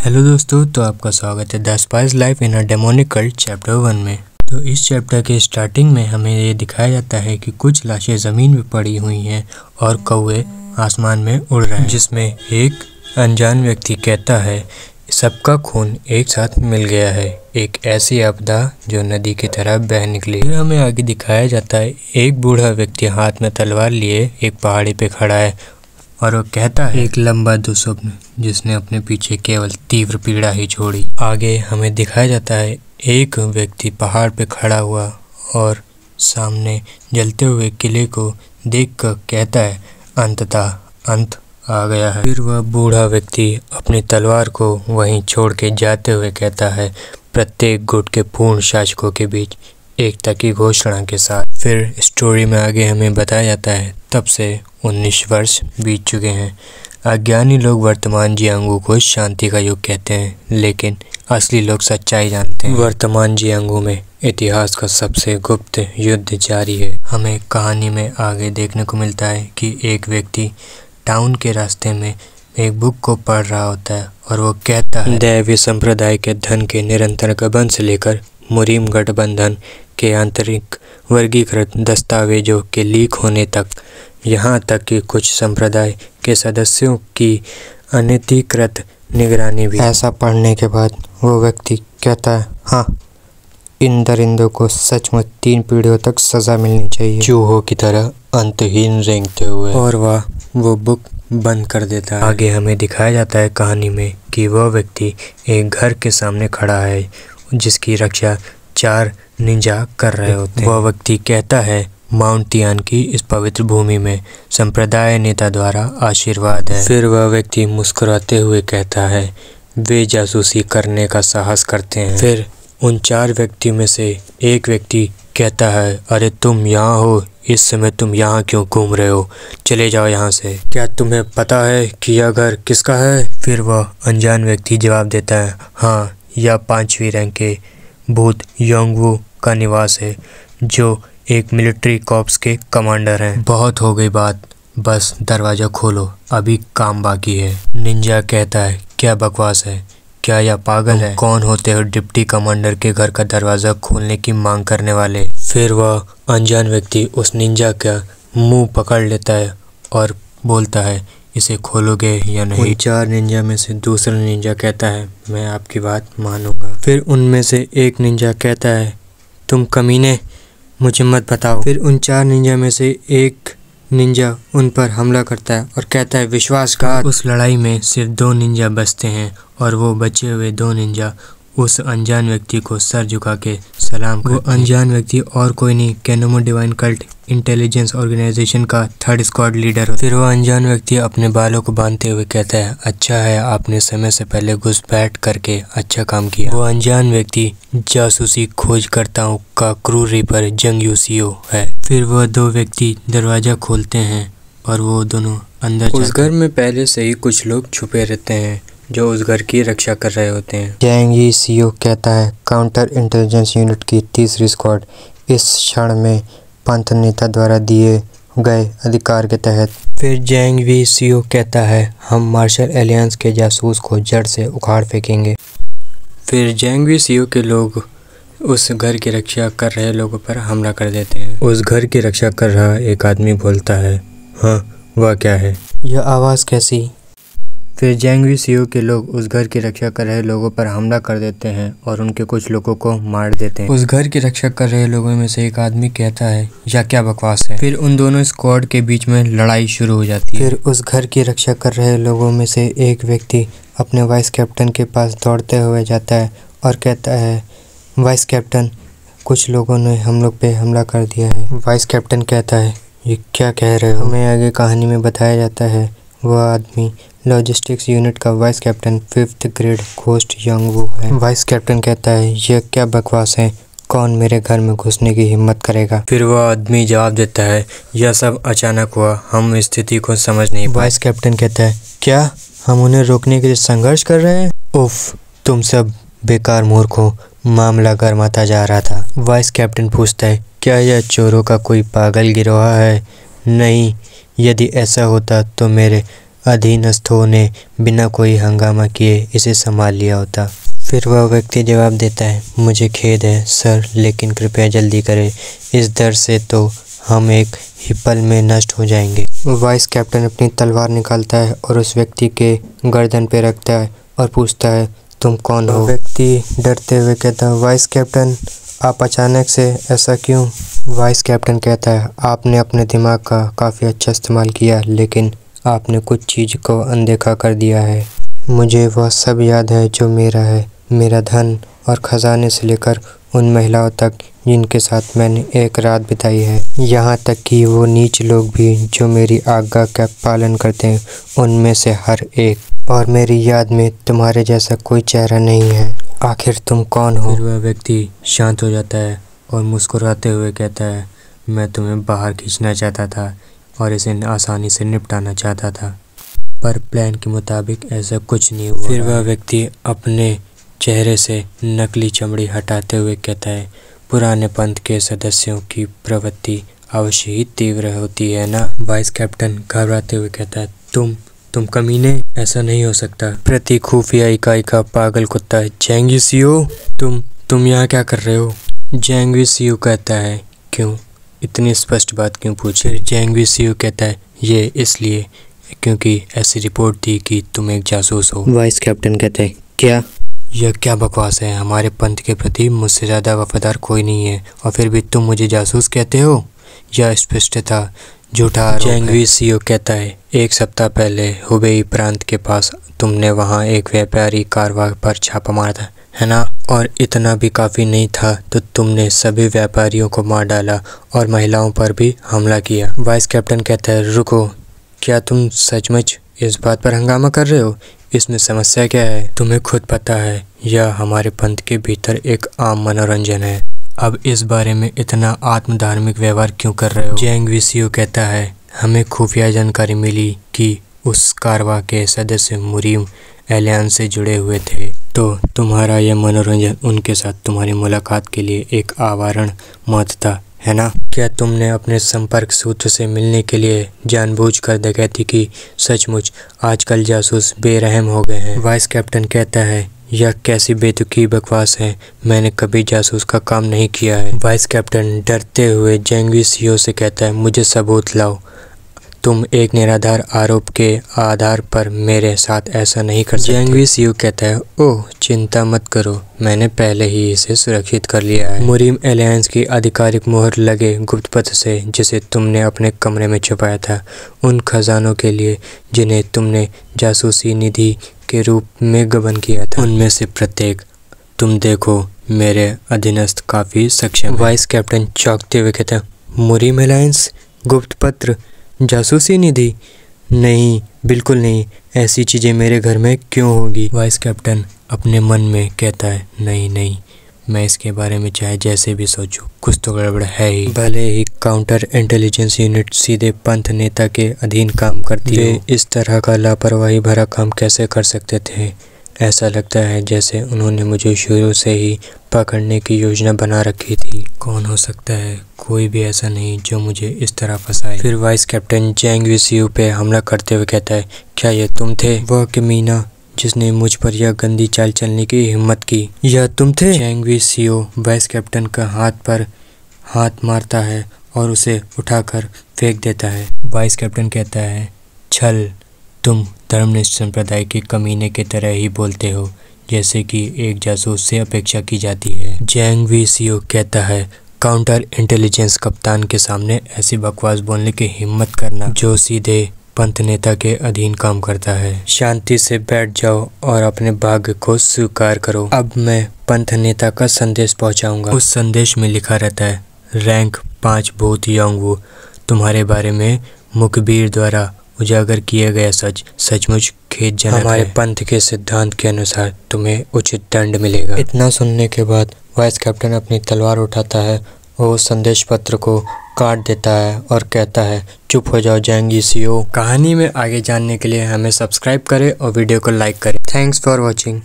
Hello दोस्तों, तो आपका स्वागत है the spice life in a demonic cult chapter 1 में। तो इस चैप्टर के स्टार्टिंग में हमें ये दिखाया जाता है कि कुछ लाशें ज़मीन में पड़ी हुई हैं और कौवे आसमान में उड़ रहे हैं, जिसमें एक अनजान व्यक्ति कहता है सबका खून एक साथ मिल गया है, एक ऐसी आपदा जो नदी की तरह बह निकली। फिर हमें आगे दिखाया जाता है एक बूढ़ा व्यक्ति हाथ में तलवार लिए एक पहाड़ी पे खड़ा है और वो कहता है एक लंबा दुस्वप्न जिसने अपने पीछे केवल तीव्र पीड़ा ही छोड़ी। आगे हमें दिखाया जाता है एक व्यक्ति पहाड़ पे खड़ा हुआ और सामने जलते हुए किले को देखकर कहता है अंततः अंत आ गया है। फिर वह बूढ़ा व्यक्ति अपनी तलवार को वहीं छोड़ के जाते हुए कहता है प्रत्येक गुट के पूर्ण शासकों के बीच एकता की घोषणा के साथ। फिर स्टोरी में आगे हमें बताया जाता है तब से 19 वर्ष बीत चुके हैं। अज्ञानी लोग वर्तमान जियांगू को शांति का युग कहते हैं, लेकिन असली लोग सच्चाई जानते हैं। वर्तमान जियांगू में इतिहास का सबसे गुप्त युद्ध जारी है। हमें कहानी में आगे देखने को मिलता है कि एक व्यक्ति टाउन के रास्ते में एक बुक को पढ़ रहा होता है और वो कहता है दैवीय संप्रदाय के धन के निरंतर गबन से लेकर मुरीम गठबंधन के आंतरिक वर्गीकृत दस्तावेजों के लीक होने तक, यहाँ तक कि कुछ संप्रदाय के सदस्यों की अनधिकृत निगरानी भी। ऐसा पढ़ने के बाद वो व्यक्ति कहता है हाँ, इन दरिंदों को सचमुच 3 पीढ़ियों तक सज़ा मिलनी चाहिए, चूहों की तरह अंतहीन रेंगते हुए। और वह वो बुक बंद कर देता है। आगे हमें दिखाया जाता है कहानी में कि वह व्यक्ति एक घर के सामने खड़ा है जिसकी रक्षा 4 निंजा कर रहे होते हैं। वह व्यक्ति कहता है माउंट तियान की इस पवित्र भूमि में संप्रदाय नेता द्वारा आशीर्वाद है। फिर वह व्यक्ति मुस्कुराते हुए कहता है वे जासूसी करने का साहस करते हैं। फिर उन 4 व्यक्ति में से एक व्यक्ति कहता है अरे तुम यहाँ हो, इस समय तुम यहाँ क्यों घूम रहे हो, चले जाओ यहाँ से। क्या तुम्हें पता है कि यह घर किसका है? फिर वह अनजान व्यक्ति जवाब देता है हाँ, यह 5वीं रैंक के भूत योंगवू का निवास है, जो एक मिलिट्री कॉर्प्स के कमांडर हैं। बहुत हो गई बात, बस दरवाज़ा खोलो, अभी काम बाकी है। निंजा कहता है क्या बकवास है, क्या यह पागल है? कौन होते हो डिप्टी कमांडर के घर का दरवाज़ा खोलने की मांग करने वाले? फिर वह अनजान व्यक्ति उस निंजा का मुंह पकड़ लेता है और बोलता है इसे खोलोगे या नहीं? उन 4 निंजा में से दूसरा निंजा कहता है मैं आपकी बात मानूंगा। फिर उनमें से एक निंजा कहता है तुम कमीने, मुझे मत बताओ। फिर उन 4 निंजा में से एक निंजा उन पर हमला करता है और कहता है विश्वासघात। उस लड़ाई में सिर्फ 2 निंजा बचते हैं और वो बचे हुए 2 निंजा उस अनजान व्यक्ति को सर झुका के सलाम करते हैं। वो अनजान व्यक्ति और कोई नहीं, केनोमो डिवाइन कल्ट इंटेलिजेंस ऑर्गेनाइजेशन का 3rd स्क्वाड लीडर। फिर वो अनजान व्यक्ति अपने बालों को बांधते हुए कहता है अच्छा है आपने समय से पहले घुसपैठ करके अच्छा काम किया। वो अनजान व्यक्ति जासूसी खोजकर्ताओं का क्रू रीपर जंग यूसियो है। फिर वह 2 व्यक्ति दरवाज़ा खोलते हैं और वो दोनों अंदर। उस घर में पहले से ही कुछ लोग छुपे रहते हैं जो उस घर की रक्षा कर रहे होते हैं। जैंग यूसियो कहता है काउंटर इंटेलिजेंस यूनिट की 3री स्क्वाड इस क्षण में पंथ नेता द्वारा दिए गए अधिकार के तहत। फिर जैंग यूसियो कहता है हम मार्शल एलियंस के जासूस को जड़ से उखाड़ फेंकेंगे। फिर जैंग यूसियो के लोग उस घर की रक्षा कर रहे लोगों पर हमला कर देते हैं। उस घर की रक्षा कर रहा एक आदमी बोलता है हाँ, वह क्या है, यह आवाज़ कैसी? फिर जैंग यूसियो के लोग उस घर की रक्षा कर रहे लोगों पर हमला कर देते हैं और उनके कुछ लोगों को मार देते हैं। उस घर की रक्षा कर रहे लोगों में से एक आदमी कहता है यह क्या बकवास है। फिर उन दोनों स्क्वाड के बीच में लड़ाई शुरू हो जाती है। फिर उस घर की रक्षा कर रहे लोगों में से एक व्यक्ति अपने वाइस कैप्टन के पास दौड़ते हुए जाता है और कहता है वाइस कैप्टन, कुछ लोगों ने हम लोग पे हमला कर दिया है। वाइस कैप्टन कहता है ये क्या कह रहे हो? हमें आगे कहानी में बताया जाता है वह आदमी लॉजिस्टिक्स यूनिट का vice captain 5th grade ghost Yongwoo है। वाइस कैप्टन कहता है यह क्या बकवास है, कौन मेरे घर में घुसने की हिम्मत करेगा? फिर वह आदमी जवाब देता है यह सब अचानक हुआ, हम स्थिति को समझ नहीं पाए। वाइस कैप्टन कहता है क्या हम उन्हें रोकने के लिए संघर्ष कर रहे हैं? उफ, तुम सब बेकार मूर्ख हो, मामला गर्माता जा रहा था। वाइस कैप्टन पूछता है क्या यह चोरों का कोई पागल गिरोह है? नहीं, यदि ऐसा होता तो मेरे अधीनस्थों ने बिना कोई हंगामा किए इसे संभाल लिया होता। फिर वह व्यक्ति जवाब देता है, मुझे खेद है सर, लेकिन कृपया जल्दी करें, इस डर से तो हम एक ही पल में नष्ट हो जाएंगे। वाइस कैप्टन अपनी तलवार निकालता है और उस व्यक्ति के गर्दन पे रखता है और पूछता है, तुम कौन हो? व्यक्ति डरते हुए कहता है, वाइस कैप्टन आप अचानक से ऐसा क्यों? वाइस कैप्टन कहता है, आपने अपने दिमाग का काफ़ी अच्छा इस्तेमाल किया, लेकिन आपने कुछ चीज़ को अनदेखा कर दिया है। मुझे वह सब याद है जो मेरा है, मेरा धन और ख़जाने से लेकर उन महिलाओं तक जिनके साथ मैंने एक रात बिताई है, यहाँ तक कि वो नीच लोग भी जो मेरी आज्ञा का पालन करते हैं, उनमें से हर एक। और मेरी याद में तुम्हारे जैसा कोई चेहरा नहीं है। आखिर तुम कौन हो? फिर वह व्यक्ति शांत हो जाता है और मुस्कुराते हुए कहता है, मैं तुम्हें बाहर खींचना चाहता था और इसे आसानी से निपटाना चाहता था, पर प्लान के मुताबिक ऐसा कुछ नहीं हुआ। फिर वह व्यक्ति अपने चेहरे से नकली चमड़ी हटाते हुए कहता है, पुराने पंथ के सदस्यों की प्रवृत्ति अवश्य ही तीव्र होती है ना? वाइस कैप्टन घबराते हुए कहता है, तुम कमीने, ऐसा नहीं हो सकता। प्रति खुफिया इकाई का पागल कुत्ता है जेंग यूसियो, तुम यहाँ क्या कर रहे हो? जेंग यूसियो कहता है, क्यों इतनी स्पष्ट बात क्यों पूछे? जेंग यूसियो कहता है, ये इसलिए क्योंकि ऐसी रिपोर्ट थी कि तुम एक जासूस हो। वाइस कैप्टन कहते हैं, क्या? यह क्या बकवास है? हमारे पंथ के प्रति मुझसे ज़्यादा वफादार कोई नहीं है और फिर भी तुम मुझे जासूस कहते हो? यह स्पष्टता झूठा आरोप है। जेंग यूसियो कहता है, एक सप्ताह पहले हुबेई प्रांत के पास तुमने वहाँ एक व्यापारी कारवां पर छापा मारा था, है ना? और इतना भी काफ़ी नहीं था तो तुमने सभी व्यापारियों को मार डाला और महिलाओं पर भी हमला किया। वाइस कैप्टन कहता है, रुको, क्या तुम सचमुच इस बात पर हंगामा कर रहे हो? इसमें समस्या क्या है? तुम्हें खुद पता है यह हमारे पंथ के भीतर एक आम मनोरंजन है, अब इस बारे में इतना आत्मधार्मिक व्यवहार क्यों कर रहे हो? जेंग यूसियो कहता है, हमें खुफिया जानकारी मिली कि उस कारवां के सदस्य मुरीम एलियंस से जुड़े हुए थे, तो तुम्हारा यह मनोरंजन उनके साथ तुम्हारी मुलाकात के लिए एक आवारण मत था, है ना? क्या तुमने अपने संपर्क सूत्र से मिलने के लिए जानबूझकर डकैती की? सचमुच आजकल जासूस बेरहम हो गए हैं। वाइस कैप्टन कहता है, यह कैसी बेतुकी बकवास है, मैंने कभी जासूस का काम नहीं किया है। वाइस कैप्टन डरते हुए जेंग यूसियो से कहता है, मुझे सबूत लाओ, तुम एक निराधार आरोप के आधार पर मेरे साथ ऐसा नहीं कर सकते। जेंग यूसियो कहता है, ओह चिंता मत करो, मैंने पहले ही इसे सुरक्षित कर लिया है। मुरीम एलियंस की आधिकारिक मोहर लगे गुप्त पत्र से जिसे तुमने अपने कमरे में छुपाया था, उन खजानों के लिए जिन्हें तुमने जासूसी निधि के रूप में गबन किया था, उनमें से प्रत्येक, तुम देखो, मेरे अधीनस्थ काफ़ी सक्षम। वाइस कैप्टन चौंकते हुए कहता है, मुरीम एलायंस, गुप्त पत्र, जासूसी निधि? नहीं, बिल्कुल नहीं, ऐसी चीज़ें मेरे घर में क्यों होगी? वाइस कैप्टन अपने मन में कहता है, नहीं, मैं इसके बारे में चाहे जैसे भी सोचूं, कुछ तो गड़बड़ है ही। भले ही काउंटर इंटेलिजेंस यूनिट सीधे पंथ नेता के अधीन काम करती है, वे इस तरह का लापरवाही भरा काम कैसे कर सकते थे? ऐसा लगता है जैसे उन्होंने मुझे शुरू से ही पकड़ने की योजना बना रखी थी। कौन हो सकता है? कोई भी ऐसा नहीं जो मुझे इस तरह फंसाए। फिर वाइस कैप्टन जेंग यूसियो पे हमला करते हुए कहता है, क्या ये तुम थे? वह कमीना जिसने मुझ पर यह गंदी चाल चलने की हिम्मत की, यह तुम थे? जेंग यूसियो वाइस कैप्टन का हाथ पर हाथ मारता है और उसे उठाकर फेंक देता है। वाइस कैप्टन कहता है, छल, तुम धर्मनिष्ठ संप्रदाय के कमीने की तरह ही बोलते हो जैसे कि एक जासूस से अपेक्षा की जाती है। जेंग यूसियो कहता है, काउंटर इंटेलिजेंस कप्तान के सामने ऐसी बकवास बोलने की हिम्मत करना जो सीधे पंथ नेता के अधीन काम करता है। शांति से बैठ जाओ और अपने भाग्य को स्वीकार करो। अब मैं पंथ नेता का संदेश पहुंचाऊंगा। उस संदेश में लिखा रहता है, रैंक 5 भूत योंगवू, तुम्हारे बारे में मुखबिर द्वारा उजागर किया गया सच सचमुच खेदजनक है। हमारे पंथ के सिद्धांत के अनुसार तुम्हें उचित दंड मिलेगा। इतना सुनने के बाद वाइस कैप्टन अपनी तलवार उठाता है और संदेश पत्र को काट देता है और कहता है, चुप हो जाओ जेंग यूसियो। कहानी में आगे जानने के लिए हमें सब्सक्राइब करें और वीडियो को लाइक करें। Thanks for watching.